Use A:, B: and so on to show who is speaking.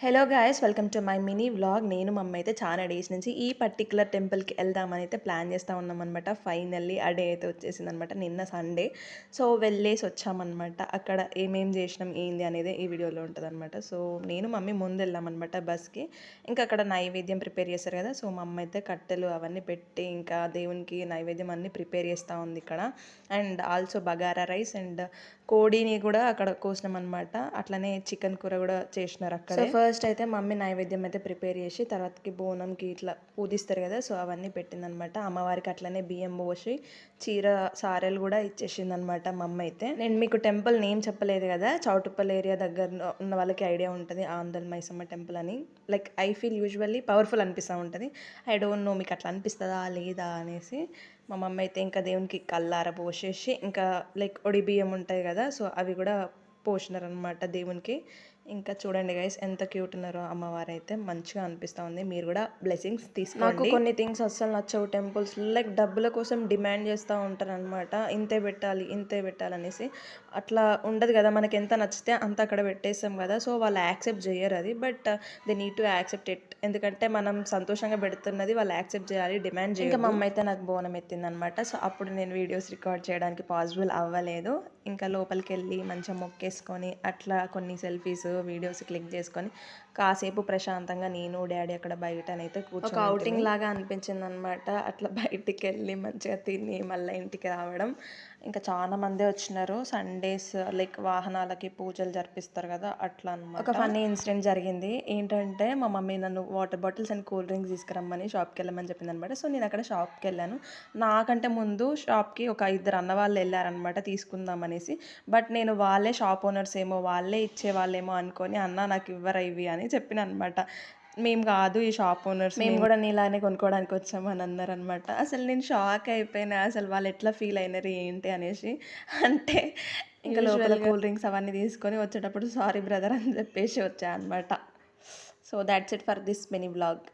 A: Hello guys, welcome to my mini vlog. నేను మా అమ్మ అయితే చాలా డేస్ నుంచి ఈ పర్టికులర్ టెంపుల్కి వెళ్దామని అయితే ప్లాన్ చేస్తూ ఉన్నాం అనమాట. ఫైనల్లీ ఆ డే అయితే వచ్చేసింది అనమాట, నిన్న సండే. సో వెళ్ళేసి వచ్చామన్నమాట. అక్కడ ఏమేం చేసినాం ఏంది అనేది ఈ వీడియోలో ఉంటుంది అనమాట. సో నేను మమ్మీ ముందు వెళ్ళామన్నమాట బస్కి. ఇంకా అక్కడ నైవేద్యం ప్రిపేర్ చేస్తారు కదా, సో మా అమ్మ అయితే కట్టెలు అవన్నీ పెట్టి ఇంకా దేవునికి నైవేద్యం అన్నీ ప్రిపేర్ చేస్తూ ఉంది ఇక్కడ. And also bagara rice and కోడిని కూడా అక్కడ కోసినాం అనమాట. అట్లనే చికెన్ కూర కూడా చేసినారు అక్కడ. సో ఫస్ట్ అయితే మమ్మీ నైవేద్యం అయితే ప్రిపేర్ చేసి తర్వాతకి బోనంకి ఇట్లా పూజిస్తారు కదా, సో అవన్నీ పెట్టిందనమాట. అమ్మవారికి అట్లనే బియ్యం పోసి చీర సారెలు కూడా ఇచ్చేసింది అనమాట మా అమ్మ అయితే. నేను మీకు టెంపుల్ నేమ్ చెప్పలేదు కదా, చౌటుప్పల్ ఏరియా దగ్గర ఉన్న వాళ్ళకి ఐడియా ఉంటుంది ఆందల్ మైసమ్మ టెంపుల్ అని. Like I feel usually powerful అనిపిస్తూ ఉంటుంది. ఐ డోంట్ నో మీకు అట్లా అనిపిస్తుందా లేదా అనేసి. మా మమ్మీ అయితే ఇంకా దేవునికి కల్లార పోసేసి ఇంకా లైక్ ఒడి బియ్యం ఉంటాయి కదా, సో అవి కూడా పోసినారు అనమాట దేవునికి. ఇంకా చూడండి గైస్ ఎంత క్యూట్ ఉన్నారో అమ్మవారు అయితే, మంచిగా అనిపిస్తూ ఉంది. మీరు కూడా బ్లెస్సింగ్స్ తీసుకోండి. నాకు కొన్ని థింగ్స్ అస్సలు నచ్చవు టెంపుల్స్, లైక్ డబ్బుల కోసం డిమాండ్ చేస్తూ ఉంటారు అనమాట. ఇంతే పెట్టాలి ఇంతే పెట్టాలనేసి. అట్లా ఉండదు కదా, మనకి ఎంత నచ్చితే అంత అక్కడ పెట్టేస్తాం కదా, సో వాళ్ళు యాక్సెప్ట్ చేయరు అది. But they need to accept it, ఎందుకంటే మనం సంతోషంగా పెడుతున్నది వాళ్ళు యాక్సెప్ట్ చేయాలి, డిమాండ్ చేయాలి. ఇంకా మా అమ్మ అయితే నాకు బోనం ఎత్తిందనమాట. సో అప్పుడు నేను వీడియోస్ రికార్డ్ చేయడానికి పాసిబుల్ అవ్వలేదు. ఇంకా లోపలికి వెళ్ళి మంచిగా మొక్కేసుకొని అట్లా కొన్ని సెల్ఫీస్ వీడియోస్ క్లిక్ చేసుకొని కాసేపు ప్రశాంతంగా నేను డాడీ అక్కడ బయటనైతే కూర్చొని ఒక అవుటింగ్ లాగా అనిపించింది అనమాట. అట్లా బయటికి వెళ్ళి మంచిగా తిని మళ్ళీ ఇంటికి రావడం. ఇంకా చాలా మంది వచ్చినారు. సండేస్ లైక్ వాహనాలకి పూజలు జరిపిస్తారు కదా, అట్లా అనమాట. ఒక ఫన్నీ ఇన్సిడెంట్ జరిగింది. ఏంటంటే మా మమ్మీ నన్ను water bottles and cool drinks తీసుకురమ్మని షాప్కి వెళ్ళమని చెప్పింది అనమాట. సో నేను అక్కడ షాప్కి వెళ్ళాను. నాకంటే ముందు షాప్కి ఒక ఇద్దరు అన్న వాళ్ళు వెళ్ళారనమాట తీసుకుందాం అనేసి. బట్ నేను వాళ్ళే షాప్ ఓనర్స్ ఏమో, వాళ్ళే ఇచ్చే వాళ్ళేమో అనుకొని, అన్న నాకు ఇవ్వరా ఇవి అని చెప్పిన అనమాట. మేము కాదు ఈ షాప్ ఓనర్స్, మేము కూడా నీలానే కొనుక్కోవడానికి వచ్చాము అని అన్నారనమాట. అసలు నేను షాక్ అయిపోయినా, అసలు వాళ్ళు ఎట్లా ఫీల్ అయినారు ఏంటి అనేసి. అంటే ఇంకా లోపల కూల్ డ్రింక్స్ అవన్నీ తీసుకొని వచ్చేటప్పుడు సారీ బ్రదర్ అని చెప్పేసి వచ్చా అనమాట. So that's it for this mini vlog.